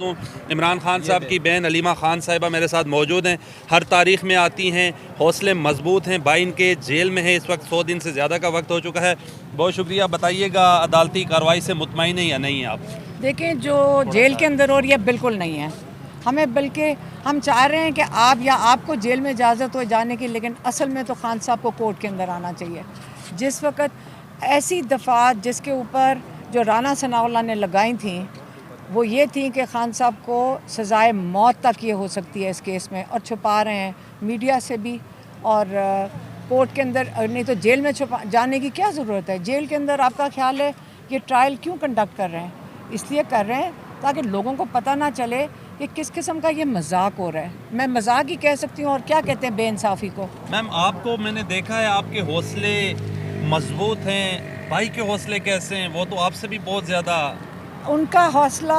عمران خان صاحب کی بہن علیمہ خان صاحبہ میرے ساتھ موجود ہیں، ہر تاریخ میں آتی ہیں، حوصلے مضبوط ہیں، بھائی ان کے جیل میں ہیں اس وقت، 100 دن سے زیادہ کا وقت ہو چکا ہے۔ بہت شکریہ، بتائیے گا عدالتی کارروائی سے مطمئن ہیں یا نہیں آپ؟ دیکھیں جو جیل کے اندر ہو رہی ہے بالکل نہیں ہے، ہمیں بلکہ ہم چاہ رہے ہیں کہ آپ کو جیل میں اجازت ہو جانے کی، لیکن اصل میں تو خان صاحب کو کورٹ کے اندر آنا چاہیے۔ جس وقت ایسی دفعات جس کے اوپر جو رانا ثناء اللہ نے لگائی تھیں وہ یہ تھیں کہ خان صاحب کو سزائے موت تک یہ ہو سکتی ہے اس کیس میں، اور چھپا رہے ہیں میڈیا سے بھی، اور کورٹ کے اندر نہیں تو جیل میں جانے کی کیا ضرورت ہے؟ جیل کے اندر آپ کا خیال ہے یہ ٹرائل کیوں کنڈکٹ کر رہے ہیں؟ اس لیے کر رہے ہیں تاکہ لوگوں کو پتہ نہ چلے کہ کس قسم کا یہ مذاق ہو رہا ہے۔ میں مذاق ہی کہہ سکتی ہوں، اور کیا کہتے ہیں بے انصافی کو۔ میم آپ کو میں نے دیکھا ہے آپ کے حوصلے مضبوط ہیں، بھائی کے حوصلے کیسے ہیں؟ وہ تو آپ سے بھی بہت زیادہ۔ ان کا حوصلہ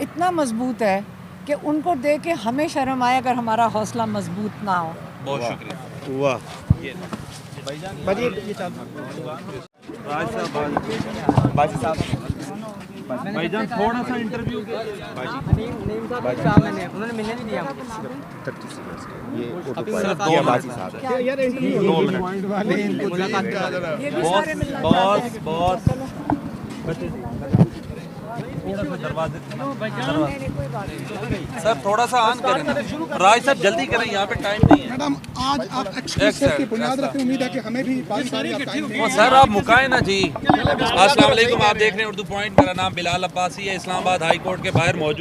اتنا مضبوط ہے کہ ان کو دیکھ کے ہمیں شرم آئے اگر ہمارا حوصلہ مضبوط نہ ہو۔ بہت شکریہ۔ واہ بھائی جان تھوڑا سا انٹرویو انہوں نے ملنے نہیں دیا بہت سر تھوڑا سا آن کریں، راج صاحب جلدی کریں، یہاں پہ ٹائم نہیں ہے۔ میڈم آج آپ ایکسکلوسیو کی بنیاد رکھتے ہیں، امید ہے کہ ہمیں بھی باری باری آپ ٹائم دیں گے۔ سر آپ مکائیں نا جی۔ السلام علیکم، آپ دیکھ رہے ہیں اردو پوائنٹ، میرا نام بلال عباسی ہے، اسلام آباد ہائی کورٹ کے باہر موجود۔